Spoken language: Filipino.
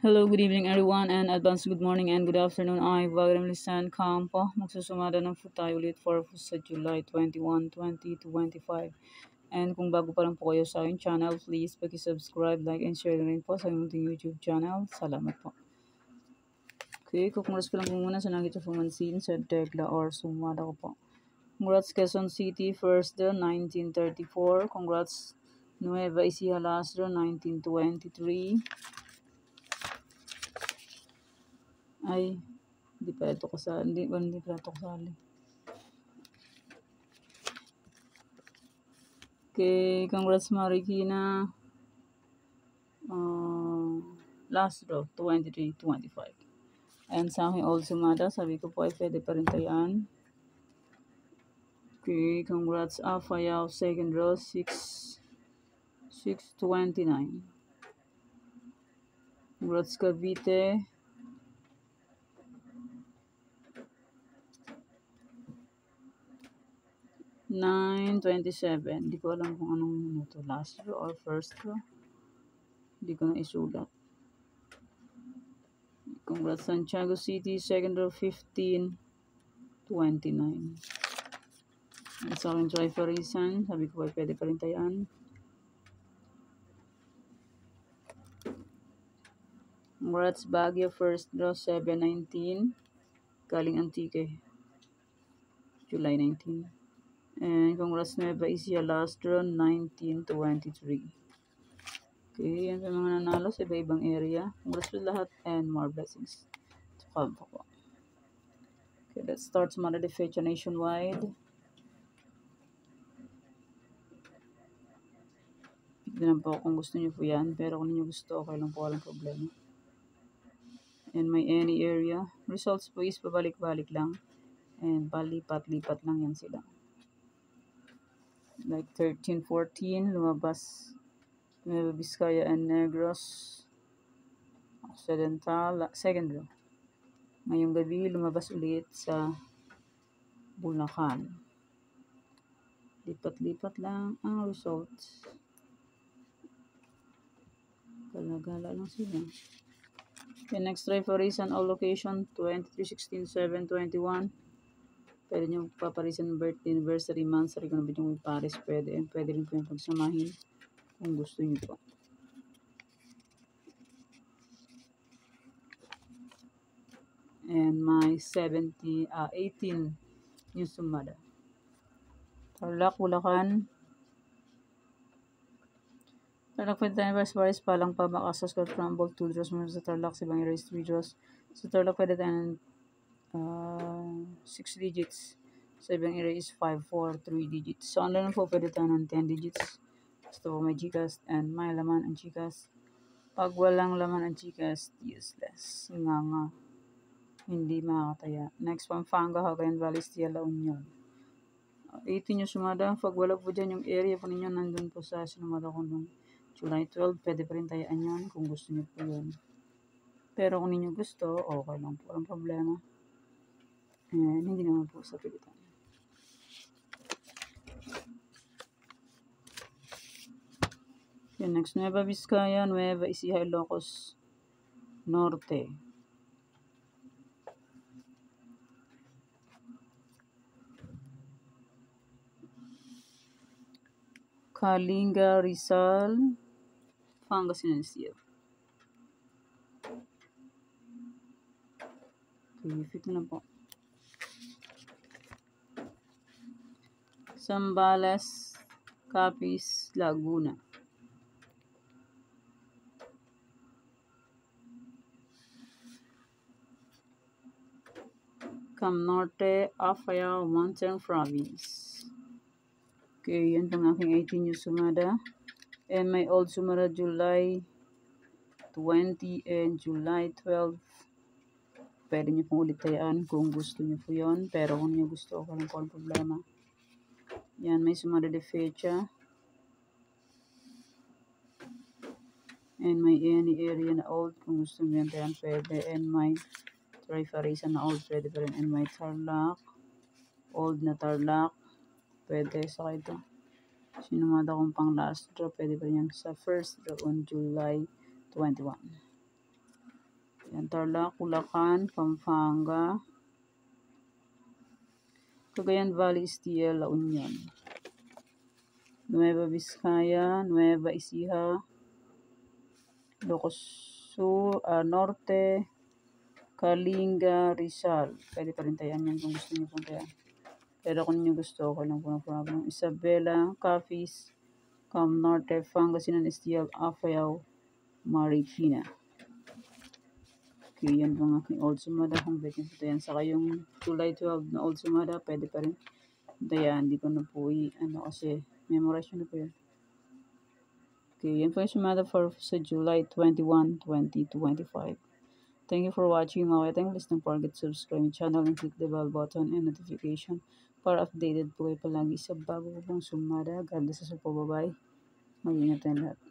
Hello, good evening everyone, and advance good morning and good afternoon. I'm Wagner Lisan Campo. Magsusumada ng po tayo ulit for sa July 21, 2025. And kung bago pa lang po kayo sa aking channel, please pag-subscribe, like, and share na rin po sa aking YouTube channel. Salamat po. Okay, kukongrats ko lang po muna sa nakita pumansin sa Degla or sumada ko po. Congrats Quezon City, first the 1934. Congrats Nueva Ecija last the 1923. Ay, hindi pala ito kasali. Hindi pala ito kasali. Okay, congrats Marikina. Last draw, 23-25. And sa aking old sumada, sabi ko po ay pwede pa rin tayaan. Okay, congrats Afayao, second draw, 6-29. Congrats Cavite. $9.27. Hindi ko alam kung anong ito, last draw or first draw. Hindi ko na isulat. Congrats Santiago City, second draw, 15-29. At sa akin try for reason, sabi ko ay pwede pa rin tayaan. Congrats Baguio, first draw, 7-19. Galing Antique, July 19. And congrats Nueva Ecija, last draw, 19-23. Okay, yan sa mga nanalo sa iba-ibang area. Congrats sa lahat and more blessings. Tsaka po. Okay, let's start sa mga feature nationwide. Tignan po kung gusto niyo po yan. Pero kung niyo gusto, okay lang po, walang problema. And may any area. Results po is pabalik-balik lang. And palipat-lipat lang yan sila. Like 13-14, lumabas Nueva Vizcaya and Negros. Occidental, second row. Ngayong gabi, lumabas ulit sa Bulacan. Lipat-lipat lang ang results. Gala-gala lang sila. Okay, next try for reason all location 23-16-7-21. Pwede nyo paparisan birthday, anniversary, monthsary, kung nabit yung paris, pwede. And pwede rin po yung pagsamahin kung gusto nyo po. And my 18 yung sumada. Tarlac, Bulacan. Tarlac, pwede tayo Paris, palang pa, makasas, crumble, 2 draws muna sa Tarlac, si Bang erase 3 draws. Sa Tarlac, pwede tayo 6 digits. Sa ibang erase 5, 4, 3 digits. So, online po, pwede tayo ng 10 digits. Gusto ko may Gcash and may laman ang Gcash. Pag walang laman ang Gcash, useless. Nga. Hindi makakataya. Next, Pampanga, Cagayan Valley, La Union. 18 yung sumada. Pag wala po dyan yung area po ninyo, nandun po sa sinumada ko nung July 12, pwede pa rin tayaan yun kung gusto nyo po yun. Pero kung ninyo gusto, okay lang po. Walang problema. And hindi naman po sa pilitan. Okay, next, Nueva Vizcaya, Nueva Ecija, Ilocos Norte. Kalinga, Rizal, Pangasinan City. Okay, fit na po. Zambales, Capiz, Laguna. Cam Norte, Afayao, Mountain Province. Okay, yan pang aking 18 yung sumada. And my old sumada July 20 and July 12. Pwede nyo pong ulit tayaan kung gusto nyo po yun. Pero kung nyo gusto, okay lang po ang problema. Yan, may sumada de fecha. And may any area na old. Kung gusto nyo yan tayan, pwede. And may Trifarisa na old, pwede pa rin. And may Tarlac. Old na Tarlac. Pwede sa ito. Sinumada kong pang last draw. Pwede pa rin yan sa first draw on July 21. Yan, Tarlac, Bulacan, Pampanga, Cagayan Valley, STL, La Union, Nueva Vizcaya, Nueva Ecija, Ilocos Sur, Norte, Kalinga, Rizal. Pwede pa rin tayan yan kung gusto niyo puntayan. Pero kung niyo gusto, okay lang po na problem. Isabela, Capiz, Cam Norte, Pangasinan, STL, Apayao, Marikina. Okay, yan mga aking Old Sumada. Kung pwede po tayan. Saka yung July 12 na Old Sumada, pwede pa rin. Tayan, hindi ko na po kasi memorize na po yan. Okay, yan po yung Sumada for sa July 21, 2025. Thank you for watching mga kateng. Please don't forget to subscribe my channel and click the bell button and notification para updated po kayo palagi sa bago po pong Sumada. God bless us po. Bye-bye. Mag-ingat tayo lahat.